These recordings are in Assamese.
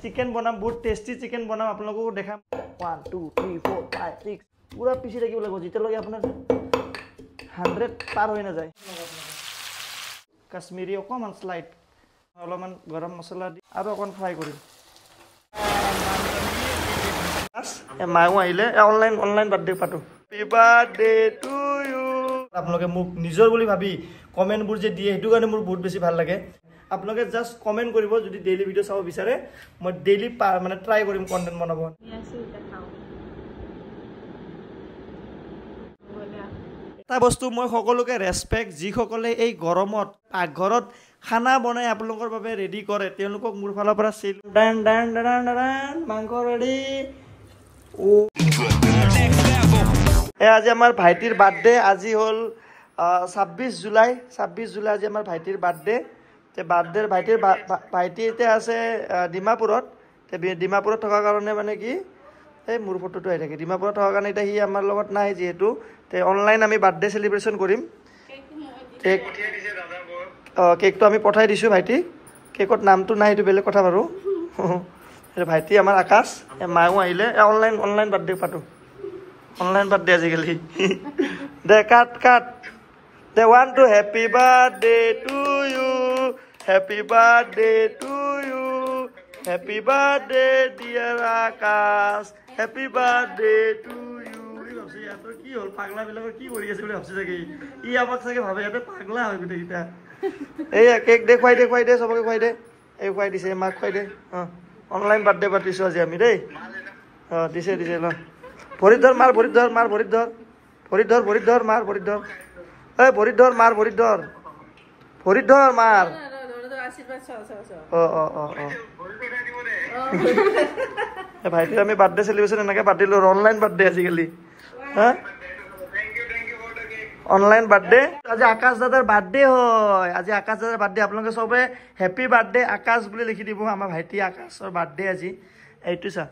চিকেন বনাম বহুত টেষ্টি চিকেন বনাম আপোনালোকক দেখাম 1 2 3 4 5 6 পুৰা পিছি থাকিব লাগিব যেতিয়ালৈকে আপোনাৰ 100 পাৰ হৈ নাযায় কাশ্মীৰী অকমান স্লাইড অলপমান গৰম মছলা দি আৰু অকণ ফ্ৰাই কৰিম মাও আহিলে অনলাইন বাৰ্থডে পাতো হ্যাপি বাৰ্থডে টু ইউ আপোনালোকে মোক নিজৰ বুলি ভাবি কমেন্টবোৰ যে দিয়ে হেতু কাৰণে মোৰ বহুত বেছি ভাল লাগে আপোনালোকে জাস্ট কমেন্ট কৰিব যদি ডেইলি ভিডিও চাব বিচাৰে মই ডেইলি মানে ট্ৰাই কৰিম কন্টেন্ট বনাব এটা বস্তু মই সকলোকে ৰেসপেক্ট যি সকলে এই গৰমত পাকঘৰত খানা বনাই আপোনালোকৰ বাবে ৰেডি কৰে তেওঁলোকক মোৰ ফালৰ পৰা চিল ডান ডান ডান ডান মাংস ৰেডি ও আজি আমাৰ ভাইটিৰ বাৰ্থডে আজি হল 26 জুলাই আজি আমাৰ ভাইটিৰ বাৰ্থডে তে বাৰ্থডেৰ ভাইটিতে আছে ডিমাপুৰত তে ডিমাপুৰত থকা কাৰণে মানে কি এই মোৰ ফটোটো আহি থাকে ডিমাপুৰত থকা কাৰণে এটা হি আমাৰ লগত নাই যেহেতু তে অনলাইন আমি বাৰ্থডে সেলিব্ৰেশন কৰিম কেক কেকটো আমি পঠাই দিছো ভাইটি কেকত নামটো নাই এটো বেলেগ কথা বাৰু ভাইটি আমাৰ আকাশ মাও আহিলে অনলাইন বাৰ্থডে পাতো অনলাইন বাৰ্থডে আজিকালি দে কাট দে one two happy birthday to you happy birthday to you happy birthday dear Akash happy birthday to you কি হল পাগলা বিলাকৰ কি কৰি আছে বুলি ভাবছে চাগে ই আমাক চাগে ভাবে ইয়াতে পাগলা হৈ গ'ল এটা এই কেক দে খুৱাই দে সবকে খুৱাই দে এই খুৱাই দিছে মাক খুৱাই দে অনলাইন বাৰ্থডে পাতিছো আজি আমি দেই দিছে ল ভৰিত ধৰ মাৰ ভৰিত ধৰ মাৰ ভৰিত ধৰ মাৰ ভৰিত ধৰ এই ভৰিত ধৰ মাৰ ভৰিত ধৰ মাৰ ভাইটি আমি বাৰ্থডে সেলিব্ৰেশন এনেকে পাতিলো অনলাইন বাৰ্থডে আজিকালি হ্যাঁ অনলাইন বাৰ্থডে আজি আকাশ দাদাৰ বাৰ্থডে হয় আজি আকাশ দাদাৰ বাৰ্থডে আপোনালোকে সবে হ্যাপি বাৰ্থডে আকাশ বুলি লিখি দিব আমাৰ ভাইটি আকাশৰ বাৰ্থডে আজি এইটো চা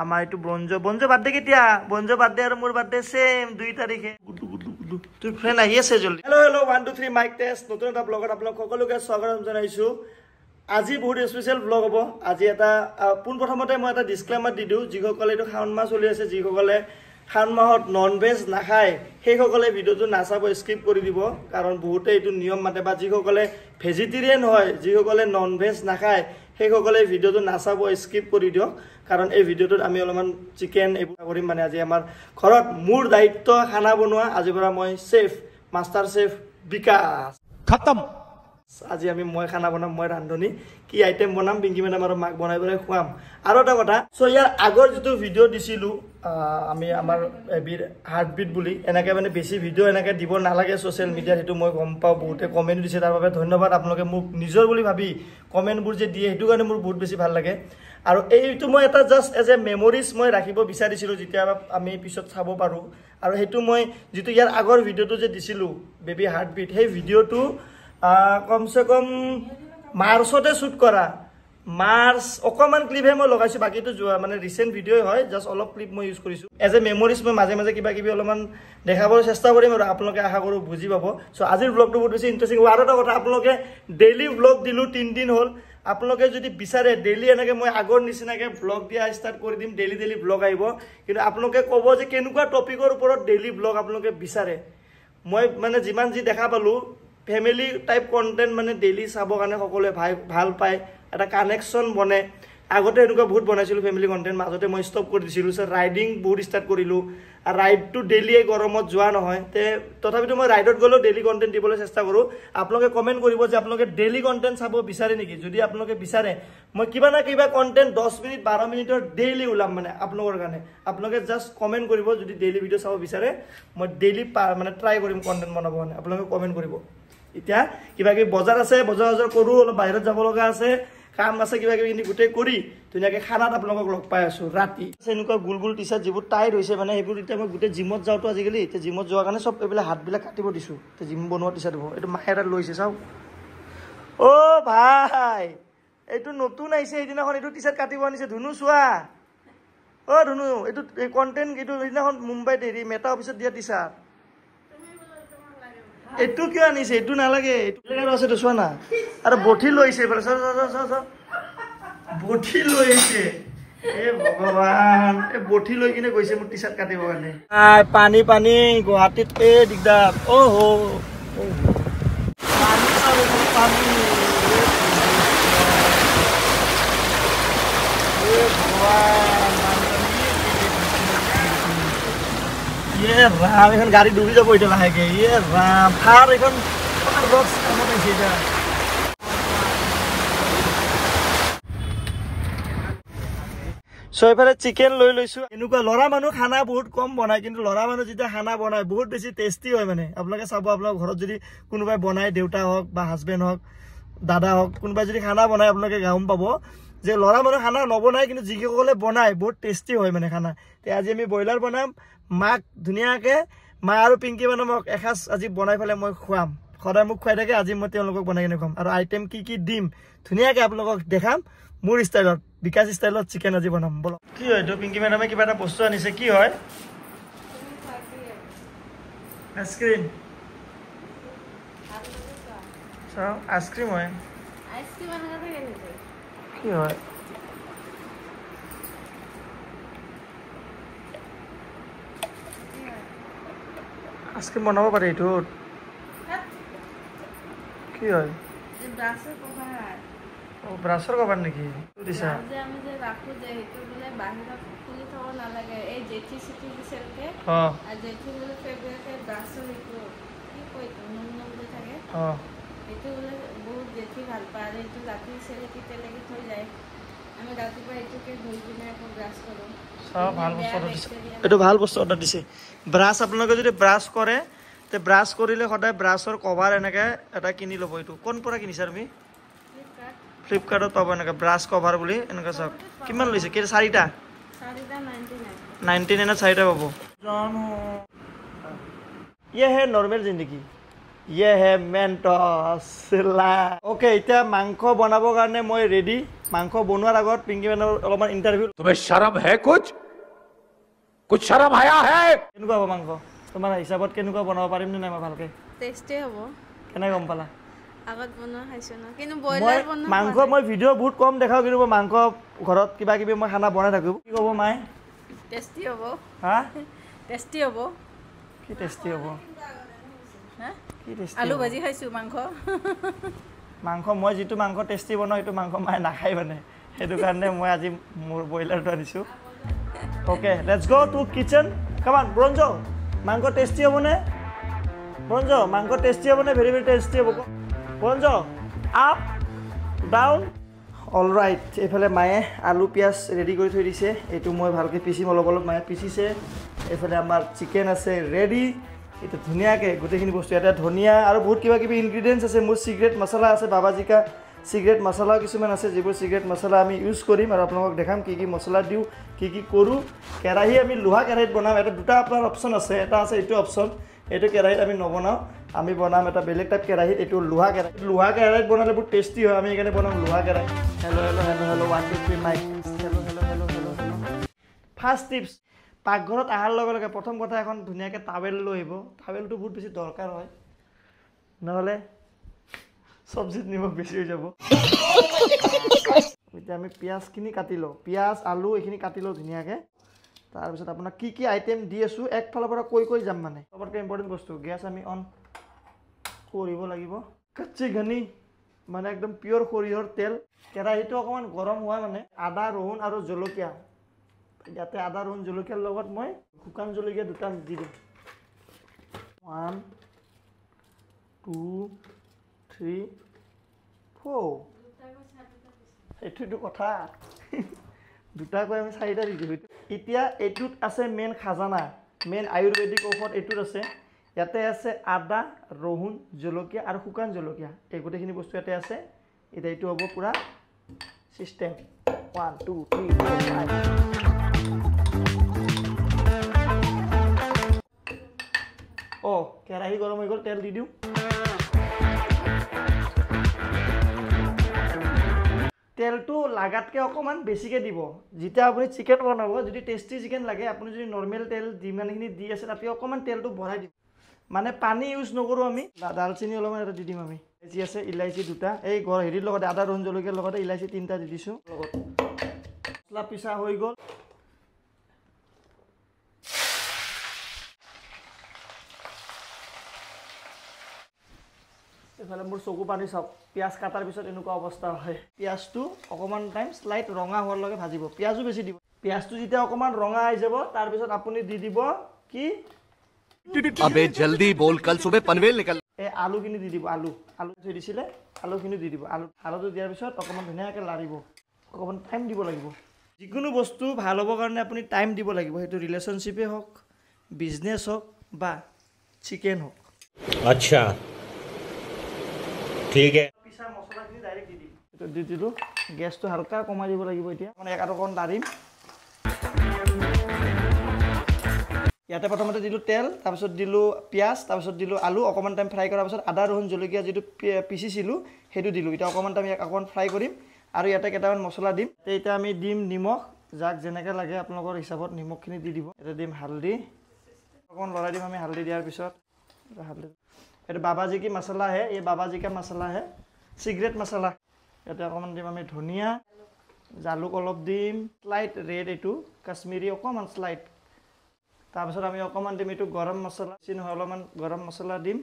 আমাৰ এইটো বঞ্জো বাৰ্থডে কেতিয়া বঞ্জো বাৰ্থডে আৰু মোৰ বাৰ্থডে সেম 2 তাৰিখে তুই ফ্ৰেন্ড আহি আছে জলদি হেল্ল 1 2 3 মাইক টেষ্ট নতুন এটা ব্লগত আপোনালোক সকলোকে স্বাগতম জনাইছো আজি বহুত স্পেশাল ব্লগ হ'ব আজি এটা পোন প্ৰথমতে মই এটা ডিসক্লেমাৰ দি দিও যিসকলে এইটো শাওন মাহ চলি আছে যিসকলে শাওন মাহত নন ভেজ নাখায় সেইসকলে ভিডিওটো নাচাব স্কিপ কৰি দিব কাৰণ বহুতে এইটো নিয়ম মাতে বা যিসকলে ভেজিটেৰিয়ান হয় যিসকলে নন ভেজ নাখায় সেইসকলে ভিডিওটো নাচাব স্কিপ কৰি দিয়ক কাৰণ এই ভিডিওটোত আমি অলপমান চিকেন এইবোৰ কৰিম মানে আজি আমাৰ ঘৰত মোৰ দায়িত্ব খানা বনোৱা আজি পৰা মই চেফ মাষ্টাৰ চেফ বিকাশ খতম আজি আমি মই খানা বনাম মই ৰান্ধনি কি আইটেম বনাম পিংকি মেডাম আৰু মাক বনাই বনাই খুৱাম আৰু এটা কথা সো ইয়াৰ আগৰ যেটো ভিডিও দিছিলো আমি আমাৰ হাৰ্টবিট বুলি এনেকে মানে বেছি ভিডিও এনেকে দিব নালাগে সোশ্যাল মিডিয়াত হেতু মই গম পাও বহুতে কমেন্ট দিছে তাৰ বাবে ধন্যবাদ আপোনালোকে মোক নিজৰ বুলি ভাবি কমেন্টবোৰ যে দিয়ে হেতু কাৰণে মোৰ বহুত বেছি ভাল লাগে আৰু এইটো মই এটা জাস্ট এজ এ মেমৰিজ মই ৰাখিব বিচাৰিছিলো যেতিয়া আমি পিছত চাব পাৰো আৰু হেতু মই যেটো ইয়াৰ আগৰ ভিডিওটো যে দিছিলো বেবি হাৰ্টবিট সেই ভিডিওটো কম সে কম মাৰ্চতে শুট কৰা মাৰ্চ অকমান ক্লিপ হে মই লগাইছো বাকি তো মানে ৰিসেন্ট ভিডিও হয় জাস্ট অলপ ক্লিপ মই ইউজ কৰিছো এজ এ মেমৰিজ মই মাঝে মাঝে কিবা কিবি অলপমান দেখাবৰ চেষ্টা কৰিম আৰু আপোনালোকে আশা কৰো বুজি পাব সো আজিৰ ব্লগটো বহুত বেছি ইন্টাৰেস্টিং আৰু এটা কথা আপোনালোকে ডেইলি ব্লগ দিলু 3 দিন হল আপোনালোকে যদি বিচাৰে ডেইলি এনেকে মই আগৰ নিচিনাকে ব্লগ দিয়া স্টাৰ্ট কৰি দিম ডেইলি ব্লগ আহিব কিন্তু আপোনালোকে ক'ব যে কেনেকুৱা টপিকৰ ওপৰত ডেইলি ব্লগ আপোনালোকে বিচাৰে মই মানে যিমান যি দেখা পালো ফ্যামিলি টাইপ কন্টেন্ট মানে ডেইলি চাবৰ কাৰণে সকলোৱে ভাল পায় এটা কানেকশন বনে আগতে এনেকুৱা বহুত বনাইছিলো ফ্যামিলি কন্টেন্ট মাজতে মই স্টপ কৰি দিছিলো সৰ ৰাইডিং বহুত স্টাৰ্ট কৰিলো আৰু ৰাইড টু ডেইলি এই গৰমত যোৱা নহয় তে তথাপিতো মই ৰাইডত গলো ডেইলি কন্টেন্ট দিবলৈ চেষ্টা কৰো আপোনালোকে কমেন্ট কৰিব যে আপোনালোকে ডেইলি কন্টেন্ট চাব বিচাৰে নেকি যদি আপোনালোকে বিচাৰে মই কিবা না কিবা কন্টেন্ট 10 মিনিট 12 মিনিটৰ ডেইলি উলাম মানে আপোনালোকৰ কাৰণে আপোনালোকে জাস্ট কমেন্ট কৰিব যদি ডেইলি ভিডিও চাব বিচাৰে মই ডেইলি মানে ট্ৰাই কৰিম কন্টেন্ট বনাব মানে আপোনালোকে কমেন্ট কৰিব ইতিয়া কিবা কি বজাৰ আছে বজাৰ কৰো অলপ বাহিৰত যাব লগা আছে কাম আছে কিবা কিবি গুটে কৰি ধুনিয়াকে খানাত আপোনালোকক লগ পাই আছো ৰাতি এনেকুৱা গুলগুল টি-শাৰ্ট যিবোৰ টাইট হৈছে মানে হেবোৰ ইটা মই গুটে জিমত যাওটো আজিকালি তে জিমত যোৱা কাৰণে সব এবিলা হাত বিলা কাটিব দিছো তে জিম বনোৱা টি-শাৰ্ট হ'ব এটো মাহেৰা লৈছে চাও ও ভাই এটো নতুন আইছে এদিনাখন এটো টি-শাৰ্ট কাটিব আনিছে ধুনু চোৱা ও ধুনু এটো কন্টেন্ট এটো এদিনাখন মুম্বাইত হেৰি মেটা অফিসত দিয়া টি-শাৰ্ট এটো কিয় আনিছে এটো নালাগে এটো লেগাৰ আছে তো চোৱা না আৰু বঠি লৈছে বলে বঠি লৈছে এ ভগৱান এ বঠি লৈ কিনে গৈছে মোৰ টি-শাৰ্ট কাটিব কাৰণে পানী পানী গুৱাহাটীত দিগদাৰ অহো পানী আৰু পানী এ ভগৱান ৰাম এখন গাড়ী ডুবি যাব এতিয়া লাহেকে ৰাম থাৰ এখন এইফালে চিকেন লৈ লৈছো এনেকুৱা ল'ৰা মানুহ খানা বহুত কম বনায় কিন্তু ল'ৰা মানুহ যেতিয়া খানা বনায় বহুত বেছি টেষ্টি হয় মানে আপোনালোকে চাব আপোনালোকৰ ঘৰত যদি কোনোবাই বনায় দেউতা হওক বা হাজবেণ্ড হওক দাদা হওক কোনোবাই যদি খানা বনায় আপোনালোকে গম পাব যে ল'ৰা মানুহ খানা নবনায় কিন্তু যিসকলে বনায় বহুত টেষ্টি হয় মানে খানা আজি আমি ব্ৰইলাৰ বনাম মাক ধুনীয়াকে মা আৰু পিংকি মেডামক এসাঁজ আজি বনাই পেলাই মই খুৱাম সদায় মোক খুৱাই থাকে আজি মই তেওঁলোকক বনাই কিনে খুৱাম আৰু আইটেম কি কি দিম ধুনীয়াকে আপোনালোকক দেখাম মোৰ ষ্টাইলত বিকাশ ষ্টাইলত চিকেন আজি বনাম বলক কি হয় এইটো পিংকি মেডামে কিবা এটা বস্তু আনিছে কি হয় আইচক্ৰীম চাওঁ আইচক্ৰীম হয় কি হয় আইচক্ৰীম বনাব পাৰি এইটোত কি হয় ব্ৰাছৰ কভাৰ নেকি দিছা এইটো ভাল বস্তু অৰ্ডাৰ দিছে ব্ৰাছ আপোনালোকে যদি ব্ৰাছ কৰে তে ব্ৰাছ কৰিলে সদায় ব্ৰাছৰ কভাৰ এনেকে এটা কিনি ল'ব এইটো কোন পৰা কিনিছা তুমি ফ্লিপকাৰ্টত পাব এনেকে ব্ৰাছ কভাৰ বুলি এনেকে চাওক কিমান লৈছে কেই চাৰিটা 99 চাৰিটা পাব ये है नॉर्मल जिंदगी ये है मेंटस ओके এতিয়া মাংস বনাবৰ কাৰণে মই ৰেডি মাংস বনোৱাৰ আগত পিংকি মেডামৰ অলপমান ইন্টাৰভিউ तुम्हें शर्म है कुछ शर्म आया है কেনেকুৱা হ'ব মাংস তোমাৰ হিচাপত কেনেকুৱা বনাব পাৰিম নে নাই মই ভালকে টেষ্টি হ'ব কেনে গম পালা আগত বনোৱা খাইছো না কিন্তু ব্ৰইলাৰ বনোৱা মাংস মই ভিডিঅ' বহুত কম দেখাও কিন্তু মই মাংস ঘৰত কিবা কিবি মই খানা বনাই থাকো কি ক'ব মায়ে টেষ্টি হ'ব হা টেষ্টি হ'ব কি টেষ্টি হ'ব হা কি টেষ্টি আলু ভাজি খাইছো মাংস মই যিটো মাংস টেষ্টি বনাওঁ সেইটো মাংস মায়ে নাখায় মানে সেইটো কাৰণে মই আজি মোৰ ব্ৰইলাৰটো আনিছো okay let's go to kitchen come on ব্ৰঞ্জো মাংস টেষ্টি হ'বনে ব্ৰঞ্জো মাংস টেষ্টি হ'বনে ভেৰি ভেৰি টেষ্টি হ'ব ব্ৰঞ্জো আপ ডাউন অল ৰাইট এইফালে মায়ে আলু পিঁয়াজ ৰেডি কৰি থৈ দিছে এইটো মই ভালকৈ পিচিম অলপ অলপ মায়ে পিচিছে এইফালে আমাৰ চিকেন আছে ৰেডি এটা ধুনীয়াকৈ গোটেইখিনি বস্তু ইয়াতে ধনিয়া আৰু বহুত কিবা কিবি ইনগ্ৰিডিয়েণ্টছ আছে মোৰ চিক্ৰেট মছলা আছে বাবাজিকা চিক্ৰেট মছলাও কিছুমান আছে যিবোৰ চিক্ৰেট মছলা আমি ইউজ কৰিম আৰু আপোনালোকক দেখাম কি কি মছলা দিওঁ কি কি কৰোঁ কেৰাহী আমি লোহা কেৰাহীত বনাম এটা দুটা আপোনাৰ অপশ্যন আছে এটা আছে এইটো অপশ্যন এইটো কেৰাহীত আমি নবনাওঁ আমি বনাম এটা বেলেগ টাইপ কেৰাহীত এইটো লোহা কেৰাহীত বনালে বহুত টেষ্টি হয় আমি সেইকাৰণে বনাম লোহা কেৰাহী hello' 1 2 3 mic hello' first tips পাকঘৰত অহাৰ লগে লগে প্ৰথম কথা এখন ধুনীয়াকৈ টাৱেল লৈ আহিব টাৱেলটো বহুত বেছি দৰকাৰ হয় নহ'লে চব্জিত নিমখ বেছি হৈ যাব এতিয়া আমি পিঁয়াজখিনি কাটি লওঁ পিঁয়াজ আলু এইখিনি কাটি লওঁ ধুনীয়াকৈ তাৰপিছত আপোনাক কি কি আইটেম দি আছোঁ একফালৰ পৰা কৈ যাম মানে চবতকৈ ইম্পৰ্টেণ্ট বস্তু গেছ আমি অন কৰিব লাগিব কাচ্চি ঘনী মানে একদম পিয়ৰ সৰিয়হৰ তেল কেৰাহীটো অকণমান গৰম হোৱা মানে আদা ৰহুন আৰু জলকীয়া ইয়াতে আদা ৰহুন জলকীয়াৰ লগত মই শুকান জলকীয়া দুটা দি দিম 1 2 3 4 এইটো কথা দুটাকৈ আমি চাৰিটা দি দিওঁ এতিয়া এইটোত আছে মেইন খাজানা মেইন আয়ুৰ্বেদিক ঔষধ এইটোত আছে ইয়াতে আছে আদা ৰহুন জলকীয়া আৰু শুকান জলকীয়া এই গোটেইখিনি বস্তু ইয়াতে আছে এতিয়া এইটো হ'ব পুৰা চিষ্টেম 1 2 3 4 5 কেৰাহী গৰম হৈ গ'ল তেল দি দিওঁ তেলটো লাগাতকৈ অকণমান বেছিকৈ দিব যেতিয়া আপুনি চিকেন বনাব যদি টেষ্টি চিকেন লাগে আপুনি যদি নৰ্মেল তেল যিমানখিনি দি আছে তাতে অকণমান তেলটো বঢ়াই দিব মানে পানী ইউজ নকৰোঁ আমি দালচেনি অলপমান এটা দি দিম আমি ইলাইচি আছে ইলাইচি দুটা এই হেৰিৰ লগতে আদা ৰহুন জলকীয়াৰ লগতে ইলাইচি 3টা দি দিছোঁ মছলা পিছা হৈ গ'ল এফালে মোৰ চকু পানী চাওক পিঁয়াজ কাটাৰ পিছত এনেকুৱা অৱস্থা হয় পিঁয়াজটো অকণমান টাইম স্লাইট ৰঙা হোৱালৈকে ভাজিব পিঁয়াজো বেছি দিব পিঁয়াজটো যেতিয়া অকণমান ৰঙা আহি যাব তাৰপিছত আপুনি দি দিব কি अबे जल्दी बोल कल सुबह पनवेल निकल এই আলুখিনি দি দিব আলু থৈ দিছিলে আলুখিনি দি দিব আলুটো দিয়াৰ পিছত অকণমান ধুনীয়াকৈ লাৰিব অকণমান টাইম দিব লাগিব যিকোনো বস্তু ভাল হ'বৰ কাৰণে আপুনি টাইম দিব লাগিব সেইটো ৰিলেশ্যনশ্বিপেই হওক বিজনেছ হওক বা চিকেন হওক अच्छा ठीक है পিছা মছলাখিনি ডাইৰেক্ট দি দিম এইটো দি দিলোঁ গেছটো হালকা কমাই দিব লাগিব এতিয়া মানে অকণ লাৰিম ইয়াতে প্ৰথমতে দিলোঁ তেল তাৰপিছত দিলোঁ পিঁয়াজ তাৰপিছত দিলোঁ আলু অকণমান টাইম ফ্ৰাই কৰাৰ পিছত আদা ৰহুন জলকীয়া যিটো পিচিছিলোঁ সেইটো দিলোঁ এতিয়া অকণমান টাইম ইয়াক অকণমান ফ্ৰাই কৰিম আৰু ইয়াতে কেইটামান মছলা দিম এতিয়া আমি দিম নিমখ যাক যেনেকৈ লাগে আপোনালোকৰ হিচাপত নিমখখিনি দি দিব এতিয়া দিম হালধি অকণমান লৰাই দিম আমি হালধি দিয়াৰ পিছত হালধি এইটো বাবাজি কি মছলা হে এই বাবাজি কা মছলা হে চিক্ৰেট মছলা ইয়াতে অকণমান দিম আমি ধনিয়া জালুক অলপ দিম স্লাইট ৰেড এইটো কাশ্মীৰী অকণমান স্লাইট তাৰপিছত আমি অকণমান দিম এইটো গৰম মছলা বেছি নহয় অলপমান গৰম মছলা দিম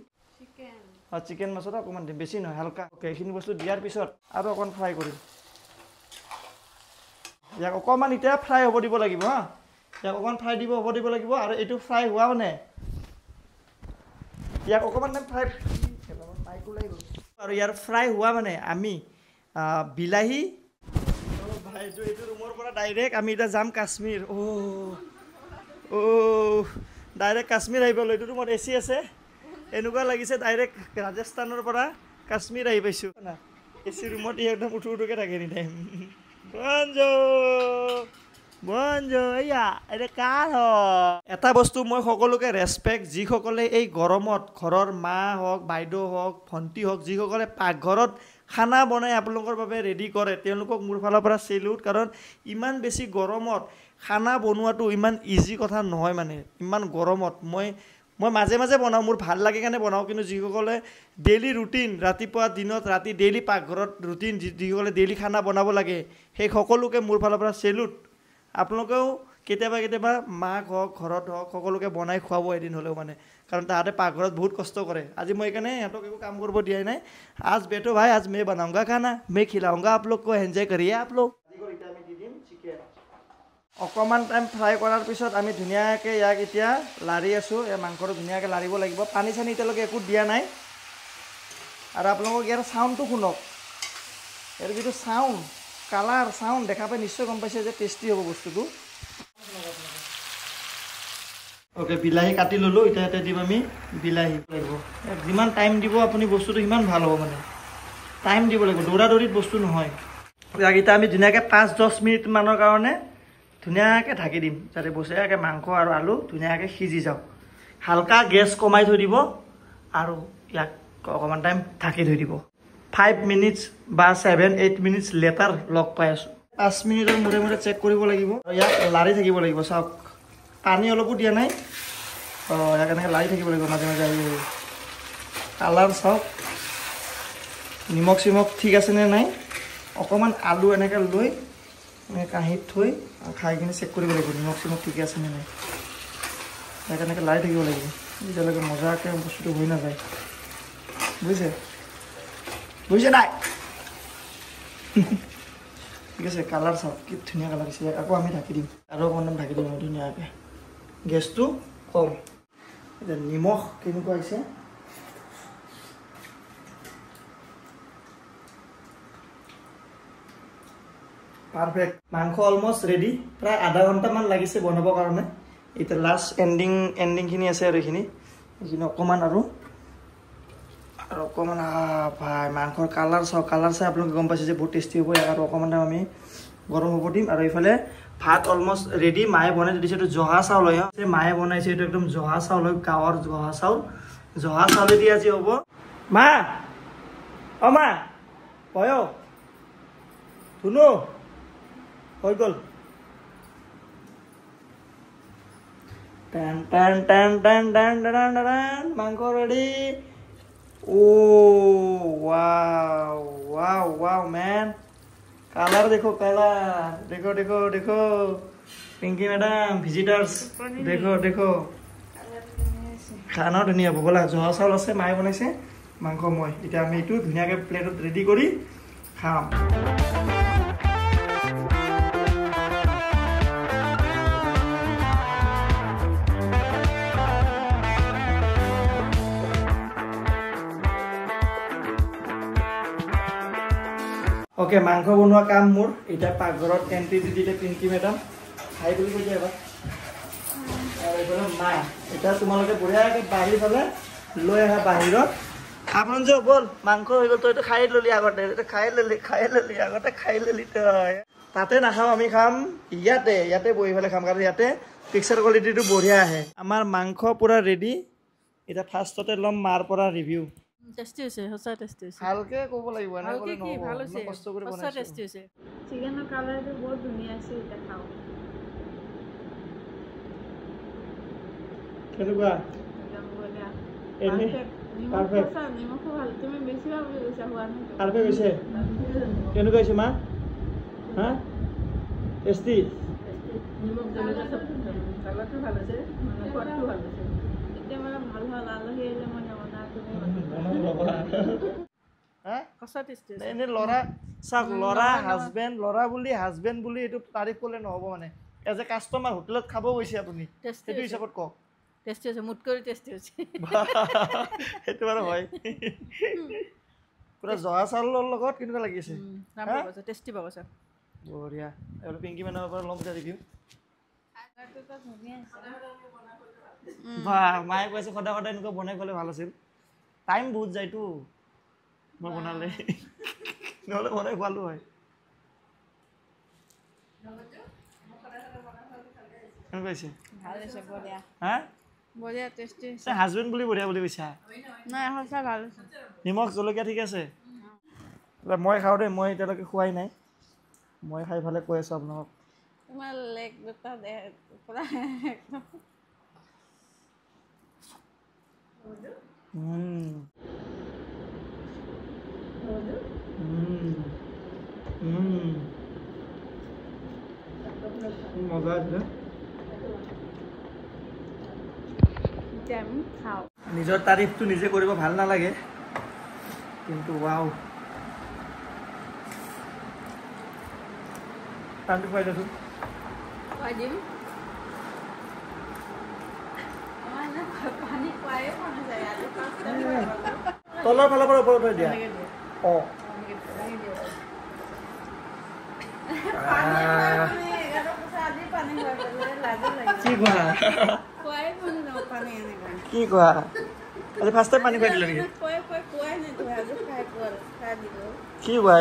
চিকেন মছলা অকণমান দিম বেছি নহয় হালকা এইখিনি বস্তু দিয়াৰ পিছত আৰু অকণমান ফ্ৰাই কৰিম ইয়াক অকণমান এতিয়া ফ্ৰাই হ'ব দিব লাগিব হা ইয়াক অকণমান ফ্ৰাই হ'ব দিব লাগিব আৰু এইটো ফ্ৰাই হোৱা মানে ইয়াক অকণমান টাইম ফ্ৰাই আৰু ইয়াৰ ফ্ৰাই হোৱা মানে আমি বিলাহী এইটো ৰুমৰ পৰা ডাইৰেক্ট আমি এতিয়া যাম কাশ্মীৰ ডাইৰেক্ট কাশ্মীৰ আহি পালোঁ এইটো ৰুমত AC আছে এনেকুৱা লাগিছে ডাইৰেক্ট ৰাজস্থানৰ পৰা কাশ্মীৰ আহি পাইছোঁ না AC ৰুমত একদম উঠোকৈ থাকে এনি টাইম এটা বস্তু মই সকলোকে ৰেচপেক্ট যিসকলে এই গৰমত ঘৰৰ মা হওক বাইদেউ হওক ভণ্টি হওক যিসকলে পাকঘৰত খানা বনাই আপোনালোকৰ বাবে ৰেডি কৰে তেওঁলোকক মোৰ ফালৰ পৰা চেলিউট কাৰণ ইমান বেছি গৰমত খানা বনোৱাটো ইমান ইজি কথা নহয় মানে ইমান গৰমত মই মাজে মাজে বনাওঁ মোৰ ভাল লাগে কাৰণে বনাওঁ কিন্তু যিসকলে ডেইলি ৰুটিন ৰাতিপুৱা দিনত ৰাতি ডেইলি পাকঘৰত ৰুটিন যিসকলে ডেইলি খানা বনাব লাগে সেই সকলোকে মোৰ ফালৰ পৰা চেলুট আপোনালোকেও কেতিয়াবা মাক হওক ঘৰত হওক সকলোকে বনাই খুৱাব এদিন হ'লেও মানে কাৰণ তাহাঁতে পাকঘৰত বহুত কষ্ট কৰে আজি মই সেইকাৰণে সিহঁতক একো কাম কৰিব দিয়াই নাই আজ বেটো ভাই আজ मैं बनाऊंगा खाना मैं खिलाऊंगा आप लोग को एंजॉय करिए आप लोग আমি দি দিম চিকেন অকণমান টাইম ফ্ৰাই কৰাৰ পিছত আমি ধুনীয়াকৈ ইয়াক এতিয়া লাৰি আছোঁ এই মাংসটো ধুনীয়াকৈ লাৰিব লাগিব পানী চানী এতিয়ালৈকে একো দিয়া নাই আৰু আপোনালোকক ইয়াৰ চাউণ্ডটো শুনক ইয়াৰ যিটো চাউণ্ড কালাৰ চাউণ্ড দেখা পাই নিশ্চয় গম পাইছে যে টেষ্টি হ'ব বস্তুটো অ'কে বিলাহী কাটি ল'লোঁ এতিয়া ইয়াতে দিম আমি বিলাহী লাগিব যিমান টাইম দিব আপুনি বস্তুটো সিমান ভাল হ'ব মানে টাইম দিব লাগিব দৌৰা দৌৰিত বস্তু নহয় ইয়াক এতিয়া আমি ধুনীয়াকৈ 5-10 মিনিটমানৰ কাৰণে ধুনীয়াকৈ ঢাকি দিম যাতে বস্তুয়াকৈ মাংস আৰু আলু ধুনীয়াকৈ সিজি যাওক হালকা গেছ কমাই থৈ দিব আৰু ইয়াক অকণমান টাইম ঢাকি থৈ দিব 5 মিনিটছ বা 7-8 মিনিটছ লেটাৰ লগ পাই আছোঁ 5 মিনিটৰ মূৰে চেক কৰিব লাগিব ইয়াক লাৰি থাকিব লাগিব চাওক পানী অলপো দিয়া নাই ইয়াক এনেকৈ লাৰি থাকিব লাগিব মাজে মাজে আহি কালাৰ চাওক নিমখ চিমখ ঠিক আছেনে নাই অকণমান আলু এনেকৈ লৈ কাঁহীত থৈ খাই কিনে চেক কৰিব লাগিব নিমখ চিমখ ঠিকে আছেনে নাই ইয়াক এনেকৈ লাৰি থাকিব লাগিব যেতিয়ালৈকে মজাকৈ বস্তুটো হৈ নাযায় বুজিছে নাই ঠিক আছে কালাৰ চাওক কি ধুনীয়া কালাৰ দিছে আকৌ আমি ঢাকি দিম আৰু অকণমান ঢাকি দিম ধুনীয়াকৈ গেছটো কম এতিয়া নিমখ কেনেকুৱা হৈছে পাৰফেক্ট মাংস অলমষ্ট ৰেডি প্ৰায় আধা ঘণ্টামান লাগিছে বনাবৰ কাৰণে এতিয়া লাষ্ট এণ্ডিংখিনি আছে আৰু এইখিনি অকণমান আৰু অকণমান ভাই মাংসৰ কালাৰ চাওক কালাৰ চাই আপোনালোকে গম পাইছে যে বহুত টেষ্টি হ'ব আৰু অকণমান টাইম আমি গৰম হ'ব দিম আৰু এইফালে ভাত অলমষ্ট ৰেডি মায়ে বনাই দিছে এইটো জহা চাউল হয় মায়ে বনাইছে এইটো একদম জহা চাউল হয় গাঁৱৰ জহা চাউলেদি আজি হ'ব মা মা হয় ধুনু হৈ গ'ল মাংস ready Oh, wow, wow, wow, man. Color देखो color. देखो देखो देखो. Pinky madam, visitors. देखो देखो. খানাও ধুনীয়া হ'ব বলা জহা চাউল আছে মায়ে বনাইছে মাংস মই এতিয়া আমি এইটো ধুনীয়াকৈ প্লেটত ৰেডি কৰি খাম ওকে মাংস বনোৱা কাম মোৰ এটা পাকঘৰত এন্ট্ৰি দি দিলে পিংকি মেডাম খাই বুলি কৈ দিয়া এবাৰ মা এটা তোমালোকে বঢ়িয়াকৈ বাহিৰ ফালে লৈ আহা বাহিৰত আপন যে বল মাংস হৈ গ'ল তইতো খাই ললি আগতে খাই ললি আগতে খাই ললি তই তাতে নাখাওঁ আমি খাম ইয়াতে বহি পেলাই খাম কাৰণ ইয়াতে পিকচাৰ কোৱালিটিটো বঢ়িয়া আহে আমাৰ মাংস পুৰা ৰেডি এটা ফাৰ্ষ্টতে ল'ম মাৰ পৰা ৰিভিউ টেষ্টি হৈছে সঁচা টেষ্টি হৈছে ভালকে ক'ব লাগিব এনে ভালকে ক'লে কি নহ'ব ভাল হৈছে কষ্ট কৰি সঁচা বনাইছো টেষ্টি হৈছে চিকেনৰ কালাৰটো বহুত ধুনীয়া আছে এটা খাওঁ কেনেকুৱা একদম বঢ়িয়া এনে পাৰফেক্ট নিমখো ভাল তুমি বেছি ভাল বুলি কৈছা হোৱা নাই পাৰফেক্ট হৈছে কেনেকুৱা হৈছে মা হা টেষ্টি নিমখ জলকীয়া চব কালাৰটো ভাল হৈছে মানে সোৱাদটো ভাল হৈছে এতিয়া মানে ভাল ভাল আলহী আহিলে মই নবনাওঁ তুমি সঁচা টেষ্টি হৈছে এনে ল'ৰা চাওক ল'ৰা হাজবেণ্ড বুলি এইটো তাৰিফ কৰিলে নহ'ব মানে এজ এ কাষ্টমাৰ হোটেলত খাব গৈছে আপুনি সেইটো হিচাপত কওক টেষ্টি হৈছে মোতকৈ টেষ্টি হৈছে সেইটো বাৰু হয় পুৰা জহা চাউলৰ লগত কেনেকুৱা লাগিছে টেষ্টি পাব ছাৰ বঢ়িয়া এইটো পিংকি মেডামৰ পৰা ল'ম যে ৰিভিউ বাহ মায়ে কৈছে সদায় সদায় এনেকুৱা বনাই গ'লে ভাল আছিল টাইম বহুত যায়তো মই বনালে নহ'লে বনাই খোৱালো হয় কেনেকুৱা হৈছে ভাল হৈছে বঢ়িয়া হা বঢ়িয়া টেষ্টি হৈছে হাজবেণ্ড বুলি বঢ়িয়া বুলি কৈছা নাই সঁচা ভাল হৈছে নিমখ জলকীয়া ঠিক আছে মই খাওঁ দেই মই এতিয়ালৈকে খোৱাই নাই মই খাই ভালে কৈ আছোঁ আপোনালোকক তোমাৰ লেগ দুটা পুৰা একদম মজা আছে এতিয়া আমি খাওঁ নিজৰ তাৰিফটো নিজে কৰিব ভাল নালাগে কিন্তু ৱাও টানটো খুৱাই দেচোন খুৱাই দিম পানী খুৱাই পোৱা নাযায় আজি তলৰ ফালৰ পৰা ওপৰত থৈ দিয়া অঁ কি কোৱা কি কোৱা আজি ফাৰ্ষ্ট টাইম পানী খুৱাই দিলে নেকি কি কোৱা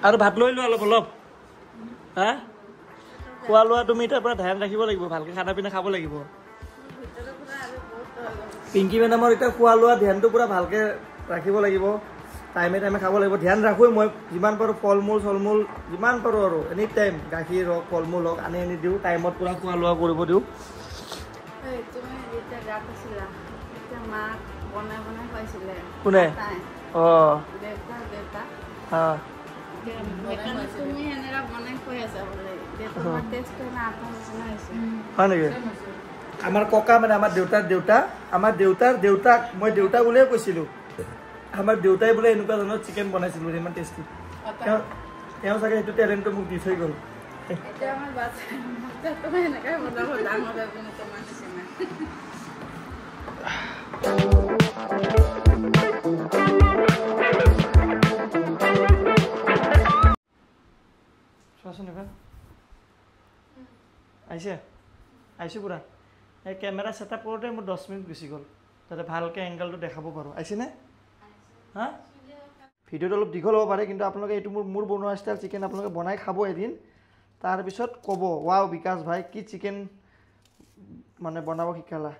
আৰু ভাত লৈ লোৱা অলপ অলপ হা খোৱা লোৱা তুমি তাৰ পৰা ধ্যান ৰাখিব লাগিব ভালকৈ খানা পিনা খাব লাগিব পিংকি মেডামৰ এতিয়া খোৱা লোৱা ধ্যানটো পুৰা ভালকৈ ৰাখিব লাগিব টাইমে টাইমে খাব লাগিব ধ্যান ৰাখোঁ মই যিমান পাৰোঁ ফল মূল চল মূল যিমান পাৰোঁ আৰু এনি টাইম গাখীৰ হওক ফল মূল হওক আনি দিওঁ টাইমত পুৰা খোৱা লোৱা কৰিব দিওঁ কোনে অঁ অঁ হয় নেকি আমাৰ ককা মানে আমাৰ দেউতাৰ দেউতাক মই দেউতা বুলিয়ে কৈছিলোঁ আমাৰ দেউতাই বোলে এনেকুৱা ধৰণৰ চিকেন বনাইছিলোঁ ইমান টেষ্টি তেওঁ চাগে সেইটো টেলেণ্টটো মোক দি থৈ গ'ল চোৱাচোন এবাৰ আহিছোঁ পুৰা এই কেমেৰা ছেটআপ কৰোঁতে মোৰ 10 মিনিট গুচি গ'ল যাতে ভালকৈ এংগলটো দেখাব পাৰোঁ আহিছেনে হা ভিডিঅ'টো অলপ দীঘল হ'ব পাৰে কিন্তু আপোনালোকে এইটো মোৰ বনোৱা ষ্টাইল চিকেন আপোনালোকে বনাই খাব এদিন তাৰপিছত ক'ব ৱাও বিকাশ ভাই কি চিকেন মানে বনাব শিকালা